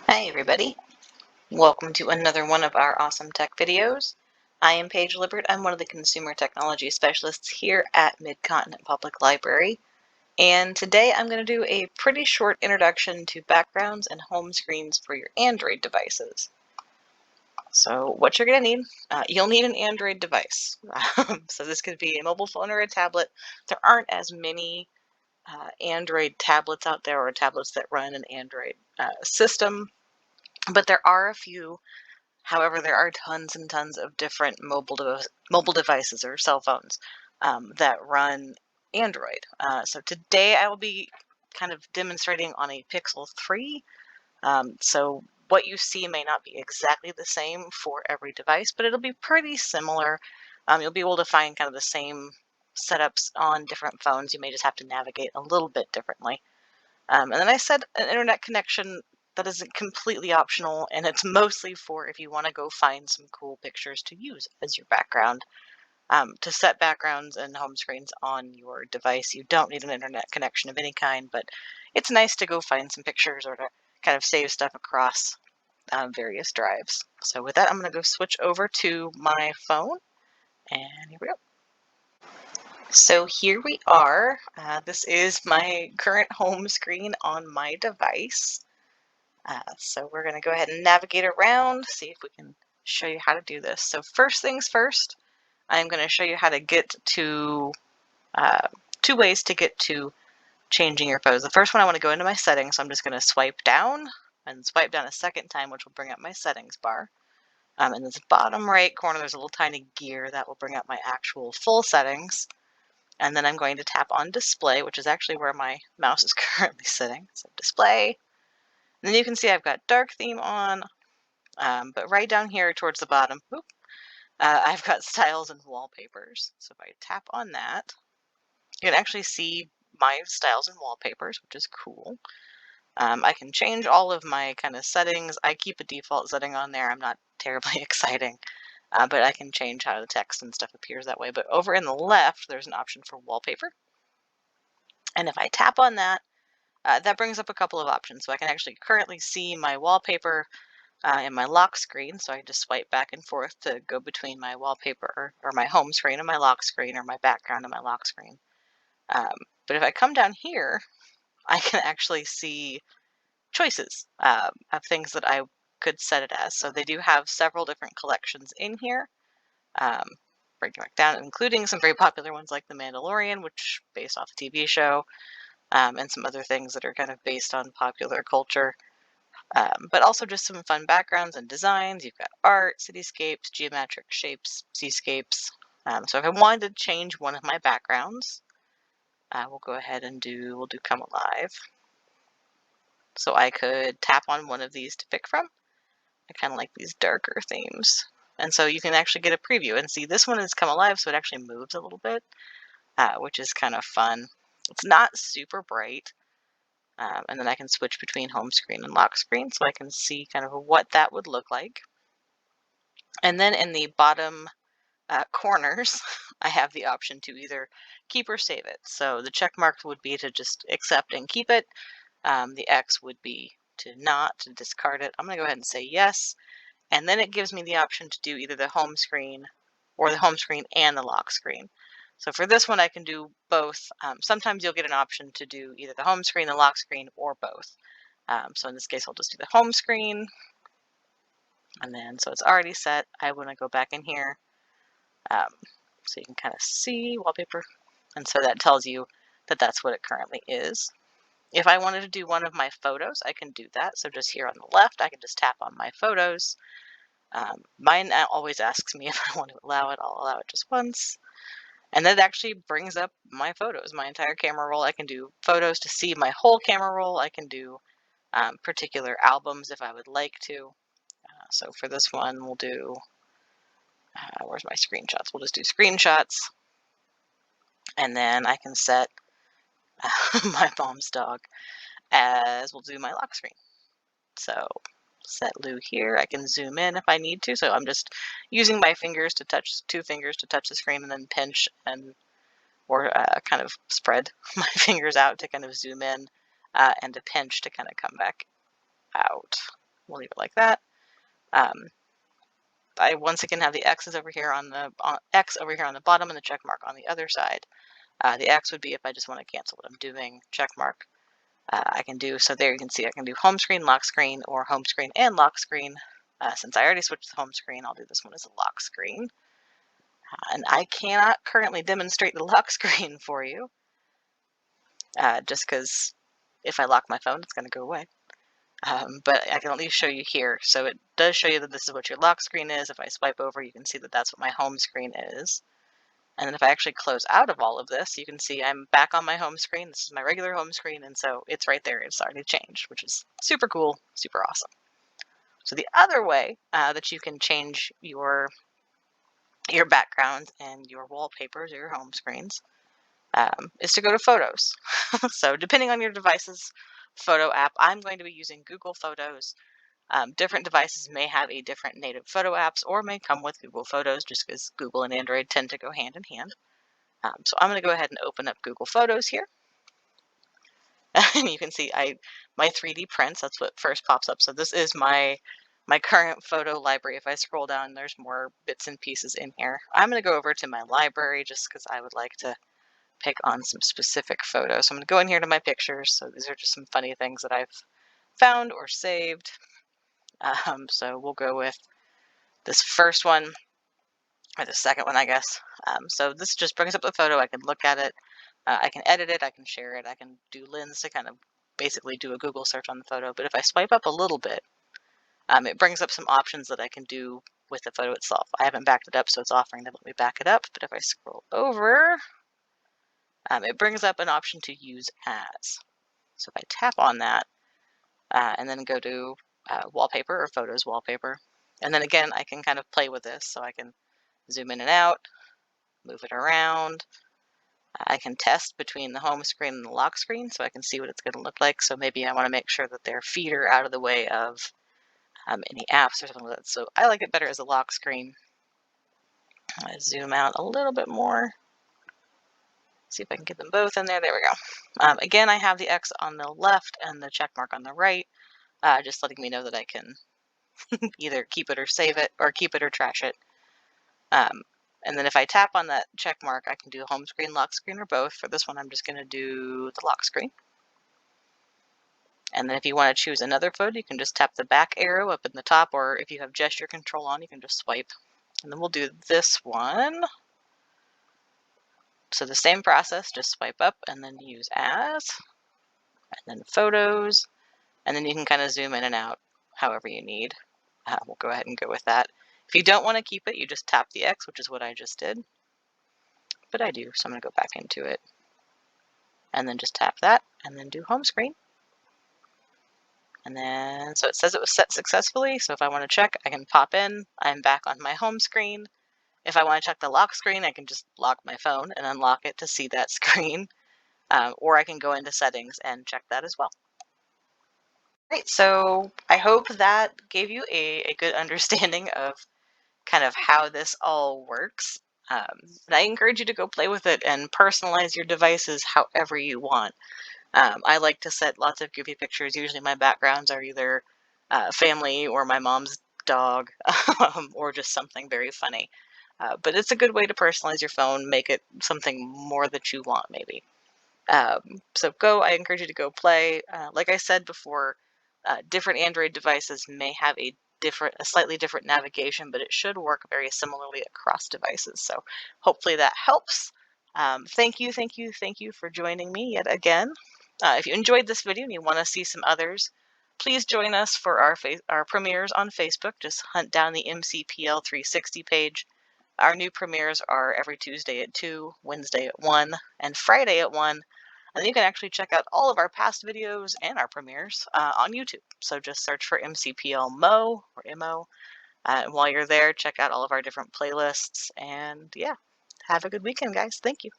Hi everybody, welcome to another one of our awesome tech videos. I am Paige Lippert. I'm one of the consumer technology specialists here at Mid-Continent Public Library, and today I'm going to do a pretty short introduction to backgrounds and home screens for your Android devices. So what you're going to need, you'll need an Android device. So this could be a mobile phone or a tablet. There aren't as many Android tablets out there or tablets that run an Android system, but there are a few. However, there are tons and tons of different mobile devices or cell phones that run Android. So today I will be kind of demonstrating on a Pixel 3. So what you see may not be exactly the same for every device, but it'll be pretty similar. You'll be able to find kind of the same setups on different phones. You may just have to navigate a little bit differently. And then I said an internet connection that isn't completely optional, and it's mostly for if you want to go find some cool pictures to use as your background. To set backgrounds and home screens on your device, you don't need an internet connection of any kind, but it's nice to go find some pictures or to kind of save stuff across various drives. So with that, I'm going to go switch over to my phone, and here we go. So here we are. This is my current home screen on my device. So we're going to go ahead and navigate around, see if we can show you how to do this. So first things first, I'm going to show you how to get to two ways to get to changing your photos. The first one, I want to go into my settings. So I'm just going to swipe down and swipe down a second time, which will bring up my settings bar. In this bottom right corner, there's a little tiny gear that will bring up my actual full settings. And then I'm going to tap on display, which is actually where my mouse is currently sitting. So display. And then you can see I've got dark theme on, but right down here towards the bottom, I've got styles and wallpapers. So if I tap on that, you can actually see my styles and wallpapers, which is cool. I can change all of my kind of settings. I keep a default setting on there. I'm not terribly exciting, but I can change how the text and stuff appears that way. But over in the left, there's an option for wallpaper. And if I tap on that, that brings up a couple of options. So I can actually currently see my wallpaper in my lock screen. So I just swipe back and forth to go between my wallpaper or my home screen and my lock screen, or my background and my lock screen. But if I come down here, I can actually see choices of things that I could set it as. So they do have several different collections in here. Breaking back down, including some very popular ones like The Mandalorian, which based off a TV show, and some other things that are kind of based on popular culture. But also just some fun backgrounds and designs. You've got art, cityscapes, geometric shapes, seascapes. So if I wanted to change one of my backgrounds, we'll go ahead and we'll do Come Alive. So I could tap on one of these to pick from. I kind of like these darker themes. And so you can actually get a preview and see this one is Come Alive, so it actually moves a little bit, which is kind of fun. It's not super bright. And then I can switch between home screen and lock screen, so I can see kind of what that would look like. And then in the bottom corners, I have the option to either keep or save it. So the check mark would be to just accept and keep it. The X would be to not, to discard it. I'm going to go ahead and say yes. And then it gives me the option to do either the home screen or the home screen and the lock screen. So for this one, I can do both. Sometimes you'll get an option to do either the home screen, the lock screen, or both. So in this case, I'll just do the home screen. And then, so it's already set. I want to go back in here. So you can kind of see wallpaper. And so that tells you that that's what it currently is. If I wanted to do one of my photos, I can do that. So just here on the left, I can just tap on my photos. Mine always asks me if I want to allow it. I'll allow it just once. And that actually brings up my photos, my entire camera roll. I can do photos to see my whole camera roll. I can do particular albums if I would like to. So for this one, we'll do, where's my screenshots? We'll just do screenshots. And then I can set my mom's dog as, we'll do my lock screen. So set Lou here. I can zoom in if I need to. So I'm just using my fingers to touch, two fingers to touch the screen, and then pinch and or kind of spread my fingers out to kind of zoom in, and to pinch to kind of come back out. We'll leave it like that. I once again have the X's over here on the X over here on the bottom and the check mark on the other side. The X would be if I just want to cancel what I'm doing, check mark. I can do, so there you can see I can do home screen, lock screen, or home screen and lock screen. Since I already switched to home screen, I'll do this one as a lock screen. And I cannot currently demonstrate the lock screen for you, just because if I lock my phone, it's going to go away. But I can at least show you here. So it does show you that this is what your lock screen is. If I swipe over, you can see that that's what my home screen is. And then if I actually close out of all of this, you can see I'm back on my home screen. This is my regular home screen, and so it's right there. It's already changed, which is super cool, super awesome. So the other way that you can change your background and your wallpapers or your home screens is to go to Photos. So depending on your device's photo app, I'm going to be using Google Photos. Different devices may have a different native photo apps or may come with Google Photos just because Google and Android tend to go hand in hand. So I'm going to go ahead and open up Google Photos here. And you can see my 3D prints, that's what first pops up. So this is my current photo library. If I scroll down, there's more bits and pieces in here. I'm going to go over to my library just because I would like to pick on some specific photos. So I'm going to go in here to my pictures. So these are just some funny things that I've found or saved. So we'll go with this first one, or the second one, I guess. So this just brings up the photo. I can look at it. I can edit it. I can share it. I can do Lens to kind of basically do a Google search on the photo. But if I swipe up a little bit, it brings up some options that I can do with the photo itself. I haven't backed it up, so it's offering to let me back it up. But if I scroll over, it brings up an option to use as. So if I tap on that and then go to wallpaper or photos wallpaper, and then again, I can kind of play with this. So I can zoom in and out, move it around. I can test between the home screen and the lock screen so I can see what it's going to look like. So maybe I want to make sure that their feet are out of the way of any apps or something like that. So I like it better as a lock screen. I zoom out a little bit more. See if I can get them both in there. There we go. Again, I have the X on the left and the check mark on the right, just letting me know that I can either keep it or save it, or keep it or trash it. And then if I tap on that check mark, I can do home screen, lock screen, or both. For this one, I'm just going to do the lock screen. And then if you want to choose another photo, you can just tap the back arrow up in the top, or if you have gesture control on, you can just swipe. And then we'll do this one. So the same process, just swipe up and then use as, and then photos, and then you can kind of zoom in and out however you need. We'll go ahead and go with that. If you don't want to keep it, you just tap the X, which is what I just did. But I do, so I'm going to go back into it. And then just tap that, and then do home screen. And then, so it says it was set successfully. So if I want to check, I can pop in. I'm back on my home screen. If I want to check the lock screen, I can just lock my phone and unlock it to see that screen. Or I can go into settings and check that as well. Right, so I hope that gave you a good understanding of kind of how this all works. And I encourage you to go play with it and personalize your devices however you want. I like to set lots of goofy pictures. Usually my backgrounds are either family or my mom's dog or just something very funny. But it's a good way to personalize your phone, make it something more that you want maybe. So I encourage you to go play. Like I said before, different Android devices may have a slightly different navigation, but it should work very similarly across devices. So hopefully that helps. Thank you for joining me yet again. If you enjoyed this video and you want to see some others, please join us for our premieres on Facebook. Just hunt down the MCPL 360 page. Our new premieres are every Tuesday at 2, Wednesday at 1, and Friday at 1. And you can actually check out all of our past videos and our premieres on YouTube. So just search for MCPL Mo or MO. And while you're there, check out all of our different playlists. And yeah, have a good weekend, guys. Thank you.